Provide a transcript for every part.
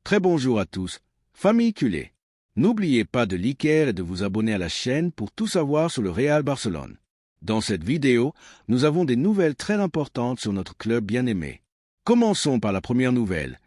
Très bonjour à tous, famille culée. N'oubliez pas de liker et de vous abonner à la chaîne pour tout savoir sur le Real Barcelone. Dans cette vidéo, nous avons des nouvelles très importantes sur notre club bien-aimé. Commençons par la première nouvelle.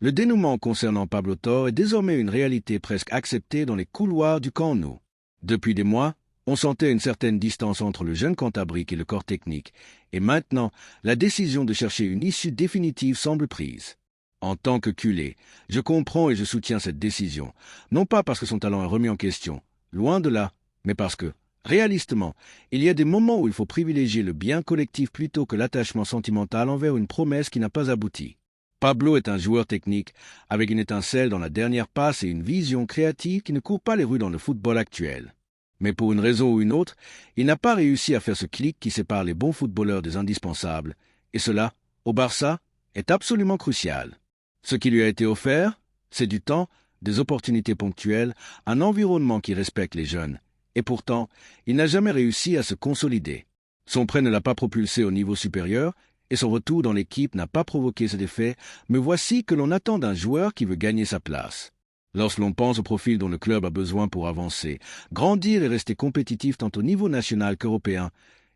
Le dénouement concernant Pablo Torre est désormais une réalité presque acceptée dans les couloirs du Camp Nou. Depuis des mois, on sentait une certaine distance entre le jeune Cantabrique et le corps technique, et maintenant, la décision de chercher une issue définitive semble prise. En tant que culé, je comprends et je soutiens cette décision, non pas parce que son talent est remis en question, loin de là, mais parce que, réalistement, il y a des moments où il faut privilégier le bien collectif plutôt que l'attachement sentimental envers une promesse qui n'a pas abouti. Pablo est un joueur technique, avec une étincelle dans la dernière passe et une vision créative qui ne court pas les rues dans le football actuel. Mais pour une raison ou une autre, il n'a pas réussi à faire ce clic qui sépare les bons footballeurs des indispensables, et cela, au Barça, est absolument crucial. Ce qui lui a été offert, c'est du temps, des opportunités ponctuelles, un environnement qui respecte les jeunes. Et pourtant, il n'a jamais réussi à se consolider. Son prêt ne l'a pas propulsé au niveau supérieur, et son retour dans l'équipe n'a pas provoqué cet effet, mais voici que l'on attend d'un joueur qui veut gagner sa place. Lorsque l'on pense au profil dont le club a besoin pour avancer, grandir et rester compétitif tant au niveau national qu'européen,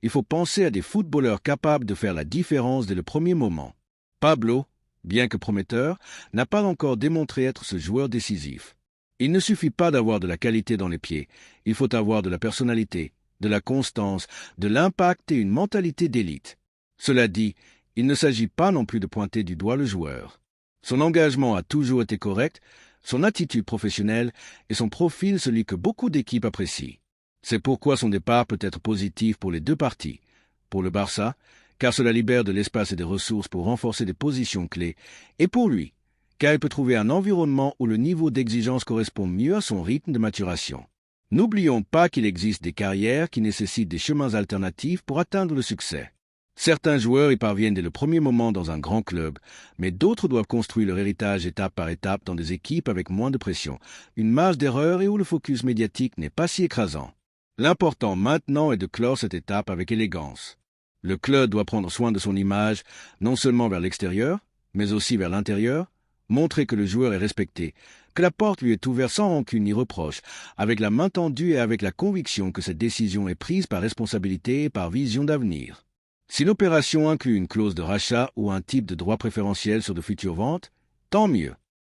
il faut penser à des footballeurs capables de faire la différence dès le premier moment. Pablo, bien que prometteur, n'a pas encore démontré être ce joueur décisif. Il ne suffit pas d'avoir de la qualité dans les pieds, il faut avoir de la personnalité, de la constance, de l'impact et une mentalité d'élite. Cela dit, il ne s'agit pas non plus de pointer du doigt le joueur. Son engagement a toujours été correct, son attitude professionnelle et son profil celui que beaucoup d'équipes apprécient. C'est pourquoi son départ peut être positif pour les deux parties. Pour le Barça, car cela libère de l'espace et des ressources pour renforcer des positions clés, et pour lui, car il peut trouver un environnement où le niveau d'exigence correspond mieux à son rythme de maturation. N'oublions pas qu'il existe des carrières qui nécessitent des chemins alternatifs pour atteindre le succès. Certains joueurs y parviennent dès le premier moment dans un grand club, mais d'autres doivent construire leur héritage étape par étape dans des équipes avec moins de pression, une marge d'erreur et où le focus médiatique n'est pas si écrasant. L'important maintenant est de clore cette étape avec élégance. Le club doit prendre soin de son image, non seulement vers l'extérieur, mais aussi vers l'intérieur, montrer que le joueur est respecté, que la porte lui est ouverte sans rancune ni reproche, avec la main tendue et avec la conviction que cette décision est prise par responsabilité et par vision d'avenir. Si l'opération inclut une clause de rachat ou un type de droit préférentiel sur de futures ventes, tant mieux.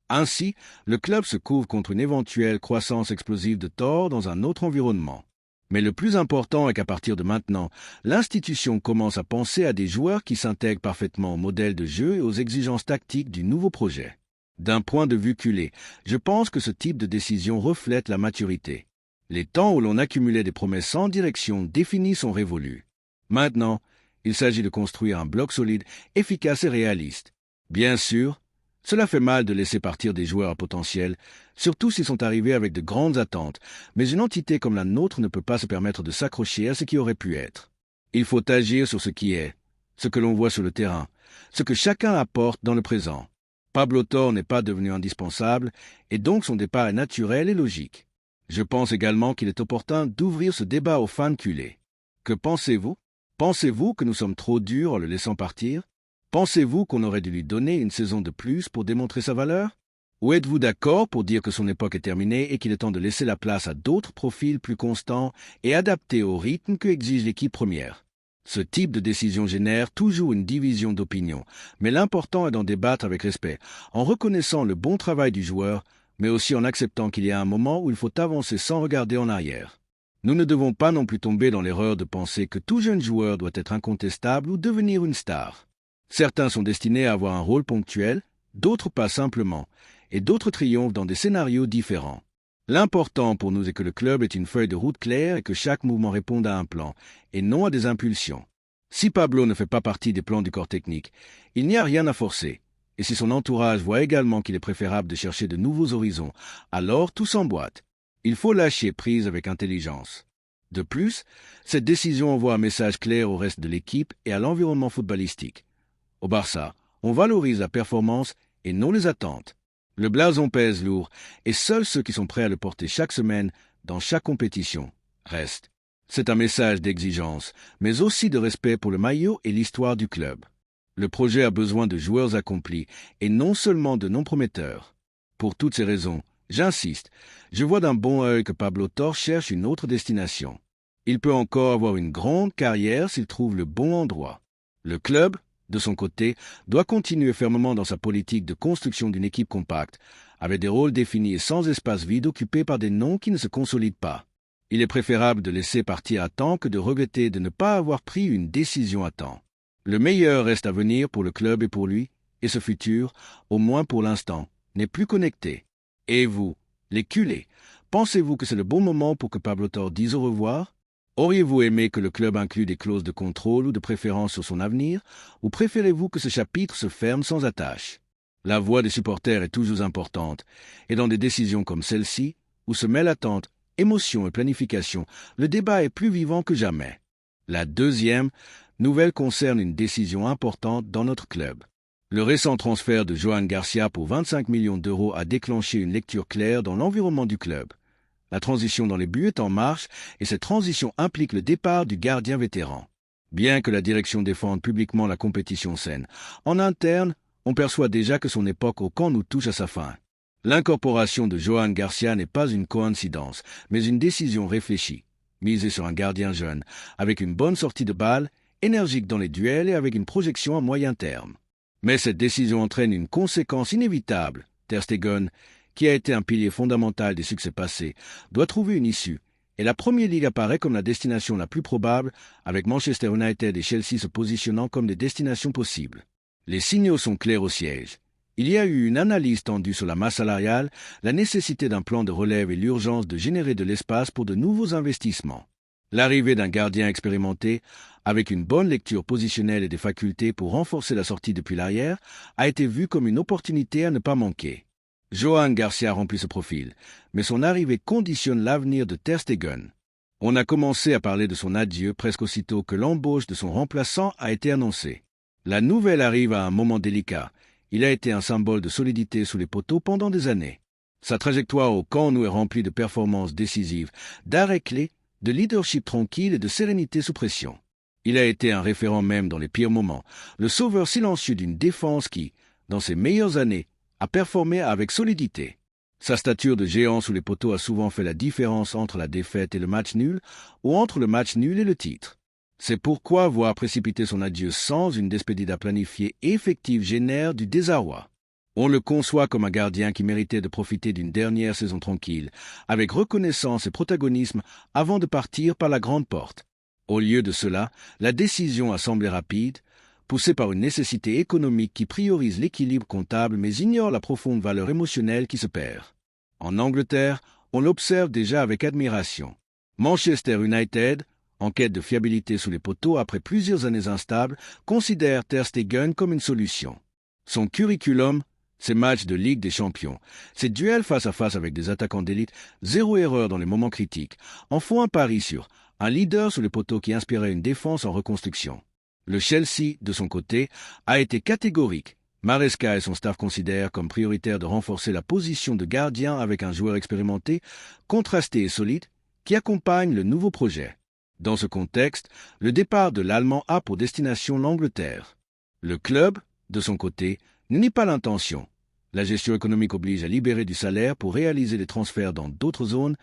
Ainsi, le club se couvre contre une éventuelle croissance explosive de Torre dans un autre environnement. Mais le plus important est qu'à partir de maintenant, l'institution commence à penser à des joueurs qui s'intègrent parfaitement au modèle de jeu et aux exigences tactiques du nouveau projet. D'un point de vue culé, je pense que ce type de décision reflète la maturité. Les temps où l'on accumulait des promesses sans direction définie sont révolus. Maintenant, il s'agit de construire un bloc solide, efficace et réaliste. Bien sûr, cela fait mal de laisser partir des joueurs à potentiel, surtout s'ils sont arrivés avec de grandes attentes, mais une entité comme la nôtre ne peut pas se permettre de s'accrocher à ce qui aurait pu être. Il faut agir sur ce qui est, ce que l'on voit sur le terrain, ce que chacun apporte dans le présent. Pablo Torre n'est pas devenu indispensable, et donc son départ est naturel et logique. Je pense également qu'il est opportun d'ouvrir ce débat aux fans culés. Que pensez-vous ? Pensez-vous que nous sommes trop durs en le laissant partir ? Pensez-vous qu'on aurait dû lui donner une saison de plus pour démontrer sa valeur ? Ou êtes-vous d'accord pour dire que son époque est terminée et qu'il est temps de laisser la place à d'autres profils plus constants et adaptés au rythme que exige l'équipe première ? Ce type de décision génère toujours une division d'opinion, mais l'important est d'en débattre avec respect, en reconnaissant le bon travail du joueur, mais aussi en acceptant qu'il y a un moment où il faut avancer sans regarder en arrière. Nous ne devons pas non plus tomber dans l'erreur de penser que tout jeune joueur doit être incontestable ou devenir une star. Certains sont destinés à avoir un rôle ponctuel, d'autres pas simplement, et d'autres triomphent dans des scénarios différents. L'important pour nous est que le club ait une feuille de route claire et que chaque mouvement réponde à un plan, et non à des impulsions. Si Pablo ne fait pas partie des plans du corps technique, il n'y a rien à forcer, et si son entourage voit également qu'il est préférable de chercher de nouveaux horizons, alors tout s'emboîte. Il faut lâcher prise avec intelligence. De plus, cette décision envoie un message clair au reste de l'équipe et à l'environnement footballistique. Au Barça, on valorise la performance et non les attentes. Le blason pèse lourd et seuls ceux qui sont prêts à le porter chaque semaine, dans chaque compétition, restent. C'est un message d'exigence, mais aussi de respect pour le maillot et l'histoire du club. Le projet a besoin de joueurs accomplis et non seulement de non-prometteurs. Pour toutes ces raisons, j'insiste, je vois d'un bon œil que Pablo Torre cherche une autre destination. Il peut encore avoir une grande carrière s'il trouve le bon endroit. Le club, de son côté, doit continuer fermement dans sa politique de construction d'une équipe compacte, avec des rôles définis et sans espace vide occupé par des noms qui ne se consolident pas. Il est préférable de laisser partir à temps que de regretter de ne pas avoir pris une décision à temps. Le meilleur reste à venir pour le club et pour lui, et ce futur, au moins pour l'instant, n'est plus connecté. Et vous, les culés, pensez-vous que c'est le bon moment pour que Pablo Torre dise au revoir? Auriez-vous aimé que le club inclue des clauses de contrôle ou de préférence sur son avenir, ou préférez-vous que ce chapitre se ferme sans attache? La voix des supporters est toujours importante, et dans des décisions comme celle-ci, où se mêlent attente, émotion et planification, le débat est plus vivant que jamais. La deuxième nouvelle concerne une décision importante dans notre club. Le récent transfert de Johan Garcia pour 25 millions d'euros a déclenché une lecture claire dans l'environnement du club. La transition dans les buts est en marche et cette transition implique le départ du gardien vétéran. Bien que la direction défende publiquement la compétition saine, en interne, on perçoit déjà que son époque au camp nous touche à sa fin. L'incorporation de Johan Garcia n'est pas une coïncidence, mais une décision réfléchie, misée sur un gardien jeune, avec une bonne sortie de balle, énergique dans les duels et avec une projection à moyen terme. Mais cette décision entraîne une conséquence inévitable. Ter Stegen, qui a été un pilier fondamental des succès passés, doit trouver une issue, et la Premier League apparaît comme la destination la plus probable, avec Manchester United et Chelsea se positionnant comme des destinations possibles. Les signaux sont clairs au siège. Il y a eu une analyse tendue sur la masse salariale, la nécessité d'un plan de relève et l'urgence de générer de l'espace pour de nouveaux investissements. L'arrivée d'un gardien expérimenté, avec une bonne lecture positionnelle et des facultés pour renforcer la sortie depuis l'arrière, a été vue comme une opportunité à ne pas manquer. Johan Garcia remplit ce profil, mais son arrivée conditionne l'avenir de Ter Stegen. On a commencé à parler de son adieu presque aussitôt que l'embauche de son remplaçant a été annoncée. La nouvelle arrive à un moment délicat. Il a été un symbole de solidité sous les poteaux pendant des années. Sa trajectoire au camp nous est remplie de performances décisives, d'arrêts clés, de leadership tranquille et de sérénité sous pression. Il a été un référent même dans les pires moments, le sauveur silencieux d'une défense qui, dans ses meilleures années, a performé avec solidité. Sa stature de géant sous les poteaux a souvent fait la différence entre la défaite et le match nul, ou entre le match nul et le titre. C'est pourquoi voir précipiter son adieu sans une despedida planifiée et effective génère du désarroi. On le conçoit comme un gardien qui méritait de profiter d'une dernière saison tranquille, avec reconnaissance et protagonisme avant de partir par la grande porte. Au lieu de cela, la décision a semblé rapide, poussée par une nécessité économique qui priorise l'équilibre comptable mais ignore la profonde valeur émotionnelle qui se perd. En Angleterre, on l'observe déjà avec admiration. Manchester United, en quête de fiabilité sous les poteaux après plusieurs années instables, considère Ter Stegen comme une solution. Son curriculum, ses matchs de Ligue des Champions, ses duels face à face avec des attaquants d'élite, zéro erreur dans les moments critiques, en font un pari sur un leader sous les poteaux qui inspirait une défense en reconstruction. Le Chelsea, de son côté, a été catégorique. Maresca et son staff considèrent comme prioritaire de renforcer la position de gardien avec un joueur expérimenté, contrasté et solide, qui accompagne le nouveau projet. Dans ce contexte, le départ de l'Allemand a pour destination l'Angleterre. Le club, de son côté, ne nie pas l'intention. La gestion économique oblige à libérer du salaire pour réaliser des transferts dans d'autres zones,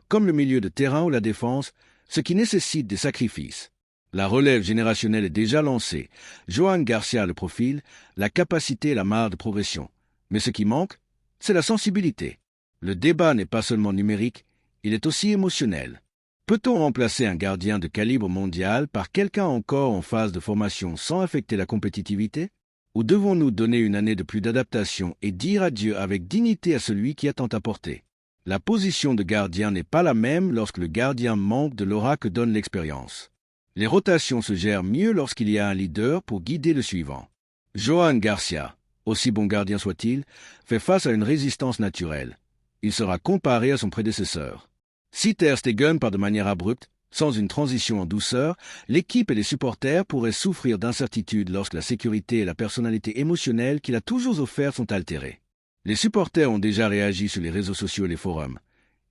comme le milieu de terrain ou la défense, ce qui nécessite des sacrifices. La relève générationnelle est déjà lancée. Johan Garcia a le profil, la capacité et la marge de progression. Mais ce qui manque, c'est la sensibilité. Le débat n'est pas seulement numérique, il est aussi émotionnel. Peut-on remplacer un gardien de calibre mondial par quelqu'un encore en phase de formation sans affecter la compétitivité? Ou devons-nous donner une année de plus d'adaptation et dire adieu avec dignité à celui qui a tant apporté? La position de gardien n'est pas la même lorsque le gardien manque de l'aura que donne l'expérience. Les rotations se gèrent mieux lorsqu'il y a un leader pour guider le suivant. Johan Garcia, aussi bon gardien soit-il, fait face à une résistance naturelle. Il sera comparé à son prédécesseur. Si Ter Stegen part de manière abrupte, sans une transition en douceur, l'équipe et les supporters pourraient souffrir d'incertitude lorsque la sécurité et la personnalité émotionnelle qu'il a toujours offert sont altérées. Les supporters ont déjà réagi sur les réseaux sociaux et les forums.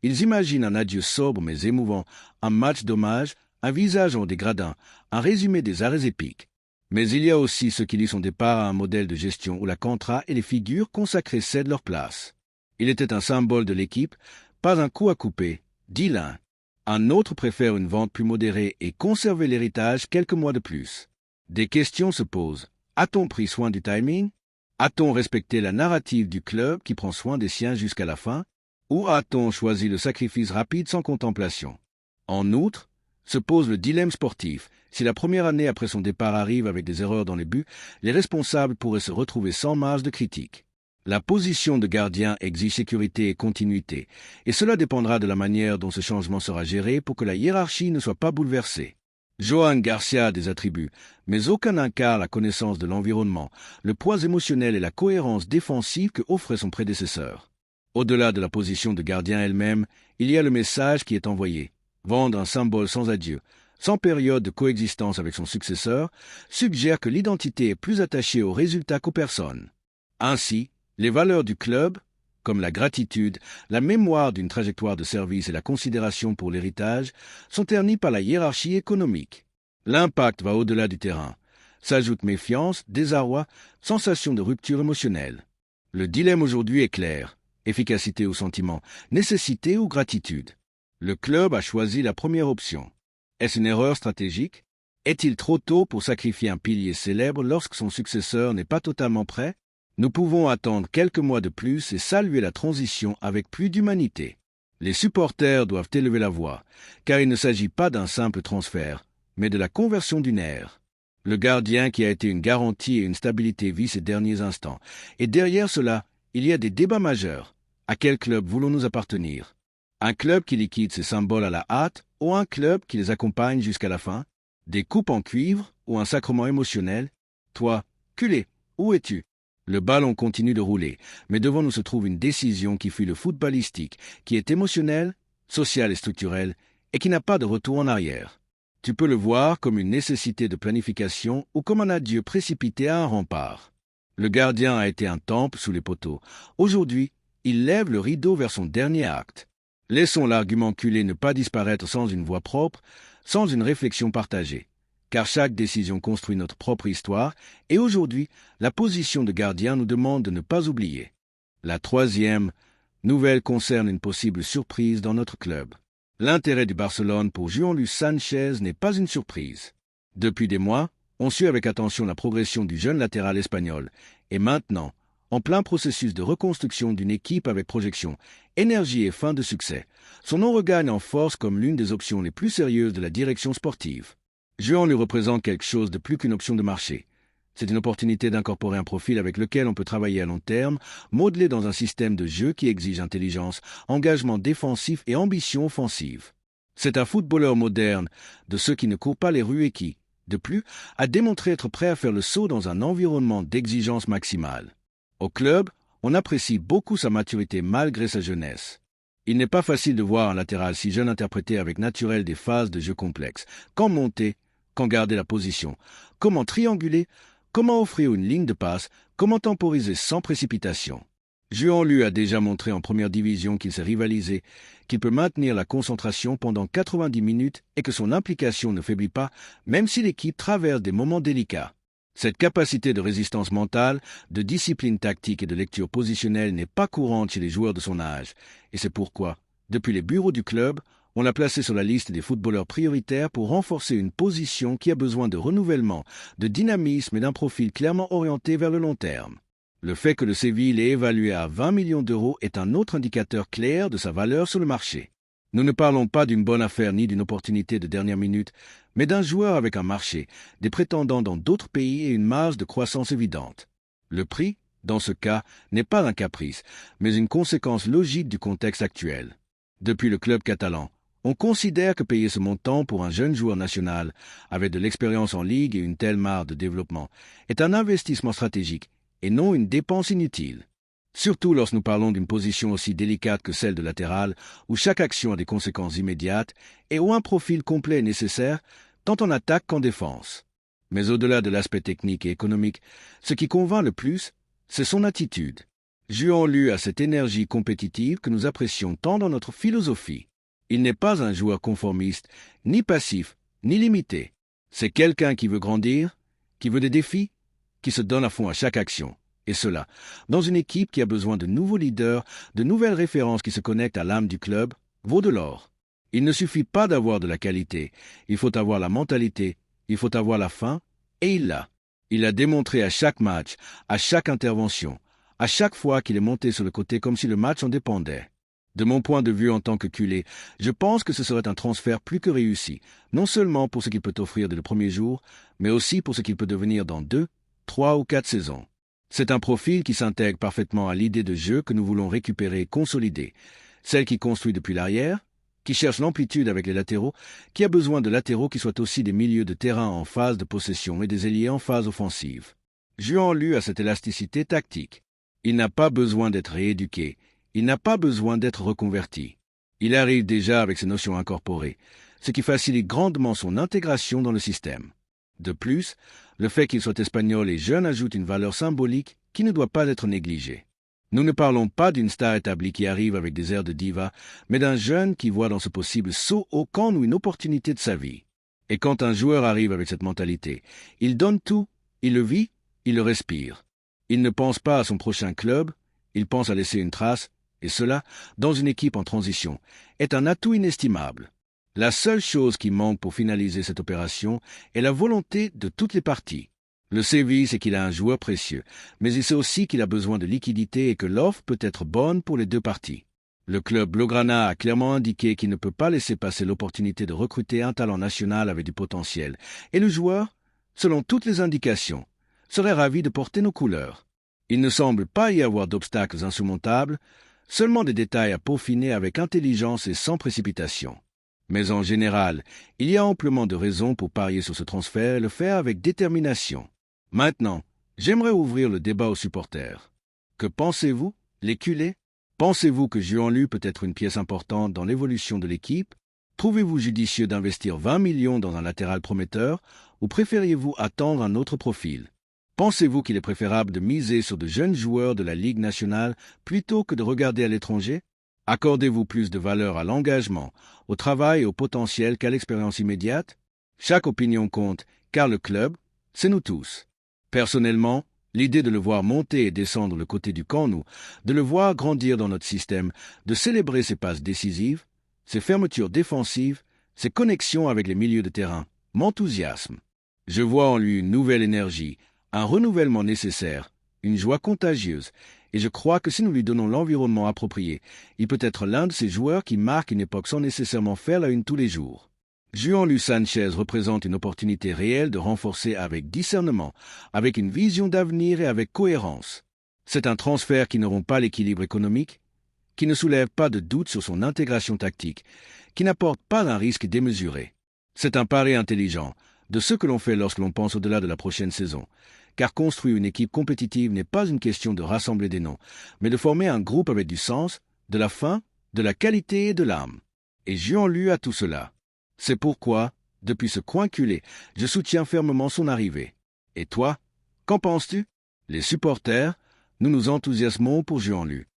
Ils imaginent un adieu sobre mais émouvant, un match d'hommage, un visage en dégradant, un résumé des arrêts épiques. Mais il y a aussi ceux qui lient son départ à un modèle de gestion où la contrat et les figures consacrées cèdent leur place. Il était un symbole de l'équipe, pas un coup à couper, dit l'un. Un autre préfère une vente plus modérée et conserver l'héritage quelques mois de plus. Des questions se posent. A-t-on pris soin du timing? A-t-on respecté la narrative du club qui prend soin des siens jusqu'à la fin? Ou a-t-on choisi le sacrifice rapide sans contemplation? En outre, se pose le dilemme sportif. Si la première année après son départ arrive avec des erreurs dans les buts, les responsables pourraient se retrouver sans marge de critique. La position de gardien exige sécurité et continuité, et cela dépendra de la manière dont ce changement sera géré pour que la hiérarchie ne soit pas bouleversée. Johan Garcia a des attributs, mais aucun n'incarne la connaissance de l'environnement, le poids émotionnel et la cohérence défensive que offrait son prédécesseur. Au-delà de la position de gardien elle-même, il y a le message qui est envoyé. Vendre un symbole sans adieu, sans période de coexistence avec son successeur, suggère que l'identité est plus attachée aux résultats qu'aux personnes. Ainsi, les valeurs du club, comme la gratitude, la mémoire d'une trajectoire de service et la considération pour l'héritage, sont ternies par la hiérarchie économique. L'impact va au-delà du terrain. S'ajoute méfiance, désarroi, sensation de rupture émotionnelle. Le dilemme aujourd'hui est clair. Efficacité ou sentiment, nécessité ou gratitude. Le club a choisi la première option. Est-ce une erreur stratégique? Est-il trop tôt pour sacrifier un pilier célèbre lorsque son successeur n'est pas totalement prêt? Nous pouvons attendre quelques mois de plus et saluer la transition avec plus d'humanité. Les supporters doivent élever la voix, car il ne s'agit pas d'un simple transfert, mais de la conversion d'une ère. Le gardien qui a été une garantie et une stabilité vit ses derniers instants, et derrière cela, il y a des débats majeurs. À quel club voulons-nous appartenir? Un club qui liquide ses symboles à la hâte ou un club qui les accompagne jusqu'à la fin? Des coupes en cuivre ou un sacrement émotionnel? Toi, culé, où es-tu? Le ballon continue de rouler, mais devant nous se trouve une décision qui fuit le footballistique, qui est émotionnelle, sociale et structurelle, et qui n'a pas de retour en arrière. Tu peux le voir comme une nécessité de planification ou comme un adieu précipité à un rempart. Le gardien a été un temple sous les poteaux. Aujourd'hui, il lève le rideau vers son dernier acte. Laissons l'argument culé ne pas disparaître sans une voix propre, sans une réflexion partagée. Car chaque décision construit notre propre histoire, et aujourd'hui, la position de gardien nous demande de ne pas oublier. La troisième nouvelle concerne une possible surprise dans notre club. L'intérêt du Barcelone pour João Sanchez n'est pas une surprise. Depuis des mois, on suit avec attention la progression du jeune latéral espagnol, et maintenant, en plein processus de reconstruction d'une équipe avec projection, énergie et fin de succès, son nom regagne en force comme l'une des options les plus sérieuses de la direction sportive. João lui représente quelque chose de plus qu'une option de marché. C'est une opportunité d'incorporer un profil avec lequel on peut travailler à long terme, modelé dans un système de jeu qui exige intelligence, engagement défensif et ambition offensive. C'est un footballeur moderne, de ceux qui ne courent pas les rues et qui, de plus, a démontré être prêt à faire le saut dans un environnement d'exigence maximale. Au club, on apprécie beaucoup sa maturité malgré sa jeunesse. Il n'est pas facile de voir un latéral si jeune interpréter avec naturel des phases de jeu complexes. Quand monter, quand garder la position, comment trianguler, comment offrir une ligne de passe, comment temporiser sans précipitation. João lui a déjà montré en première division qu'il sait rivaliser, qu'il peut maintenir la concentration pendant 90 minutes et que son implication ne faiblit pas, même si l'équipe traverse des moments délicats. Cette capacité de résistance mentale, de discipline tactique et de lecture positionnelle n'est pas courante chez les joueurs de son âge, et c'est pourquoi, depuis les bureaux du club, on l'a placé sur la liste des footballeurs prioritaires pour renforcer une position qui a besoin de renouvellement, de dynamisme et d'un profil clairement orienté vers le long terme. Le fait que le Séville l'ait évalué à 20 millions d'euros est un autre indicateur clair de sa valeur sur le marché. Nous ne parlons pas d'une bonne affaire ni d'une opportunité de dernière minute, mais d'un joueur avec un marché, des prétendants dans d'autres pays et une marge de croissance évidente. Le prix, dans ce cas, n'est pas un caprice, mais une conséquence logique du contexte actuel. Depuis le club catalan, on considère que payer ce montant pour un jeune joueur national, avec de l'expérience en ligue et une telle marge de développement, est un investissement stratégique et non une dépense inutile. Surtout lorsque nous parlons d'une position aussi délicate que celle de latéral, où chaque action a des conséquences immédiates et où un profil complet est nécessaire, tant en attaque qu'en défense. Mais au-delà de l'aspect technique et économique, ce qui convainc le plus, c'est son attitude. João lui a cette énergie compétitive que nous apprécions tant dans notre philosophie. Il n'est pas un joueur conformiste, ni passif, ni limité. C'est quelqu'un qui veut grandir, qui veut des défis, qui se donne à fond à chaque action. Et cela, dans une équipe qui a besoin de nouveaux leaders, de nouvelles références qui se connectent à l'âme du club, vaut de l'or. Il ne suffit pas d'avoir de la qualité, il faut avoir la mentalité, il faut avoir la faim, et il l'a. Il l'a démontré à chaque match, à chaque intervention, à chaque fois qu'il est monté sur le côté comme si le match en dépendait. De mon point de vue en tant que culé, je pense que ce serait un transfert plus que réussi, non seulement pour ce qu'il peut offrir dès le premier jour, mais aussi pour ce qu'il peut devenir dans 2, 3 ou 4 saisons. C'est un profil qui s'intègre parfaitement à l'idée de jeu que nous voulons récupérer et consolider, celle qui construit depuis l'arrière, qui cherche l'amplitude avec les latéraux, qui a besoin de latéraux qui soient aussi des milieux de terrain en phase de possession et des ailiers en phase offensive. Juan Lu a cette élasticité tactique. Il n'a pas besoin d'être rééduqué, il n'a pas besoin d'être reconverti. Il arrive déjà avec ses notions incorporées, ce qui facilite grandement son intégration dans le système. De plus, le fait qu'il soit espagnol et jeune ajoute une valeur symbolique qui ne doit pas être négligée. Nous ne parlons pas d'une star établie qui arrive avec des airs de diva, mais d'un jeune qui voit dans ce possible saut au camp une opportunité de sa vie. Et quand un joueur arrive avec cette mentalité, il donne tout, il le vit, il le respire. Il ne pense pas à son prochain club, il pense à laisser une trace, et cela, dans une équipe en transition, est un atout inestimable. La seule chose qui manque pour finaliser cette opération est la volonté de toutes les parties. Le Séville sait qu'il a un joueur précieux, mais il sait aussi qu'il a besoin de liquidité et que l'offre peut être bonne pour les deux parties. Le club Blaugrana a clairement indiqué qu'il ne peut pas laisser passer l'opportunité de recruter un talent national avec du potentiel, et le joueur, selon toutes les indications, serait ravi de porter nos couleurs. Il ne semble pas y avoir d'obstacles insurmontables, seulement des détails à peaufiner avec intelligence et sans précipitation. Mais en général, il y a amplement de raisons pour parier sur ce transfert et le faire avec détermination. Maintenant, j'aimerais ouvrir le débat aux supporters. Que pensez-vous, les culés? Pensez-vous que Juan Lu peut être une pièce importante dans l'évolution de l'équipe? Trouvez-vous judicieux d'investir 20 millions dans un latéral prometteur ou préfériez-vous attendre un autre profil? Pensez-vous qu'il est préférable de miser sur de jeunes joueurs de la Ligue nationale plutôt que de regarder à l'étranger? Accordez-vous plus de valeur à l'engagement, au travail et au potentiel qu'à l'expérience immédiate? Chaque opinion compte, car le club, c'est nous tous. Personnellement, l'idée de le voir monter et descendre le côté du camp, de le voir grandir dans notre système, de célébrer ses passes décisives, ses fermetures défensives, ses connexions avec les milieux de terrain, m'enthousiasme. Je vois en lui une nouvelle énergie, un renouvellement nécessaire, une joie contagieuse, et je crois que si nous lui donnons l'environnement approprié, il peut être l'un de ces joueurs qui marquent une époque sans nécessairement faire la une tous les jours. Juan Lu Sanchez représente une opportunité réelle de renforcer avec discernement, avec une vision d'avenir et avec cohérence. C'est un transfert qui n'auront pas l'équilibre économique, qui ne soulève pas de doute sur son intégration tactique, qui n'apporte pas un risque démesuré. C'est un pari intelligent, de ce que l'on fait lorsque l'on pense au-delà de la prochaine saison, car construire une équipe compétitive n'est pas une question de rassembler des noms, mais de former un groupe avec du sens, de la faim, de la qualité et de l'âme. Et Juan Lu a tout cela. C'est pourquoi, depuis ce coin culé, je soutiens fermement son arrivée. Et toi, qu'en penses-tu? Les supporters, nous nous enthousiasmons pour Juan Lu.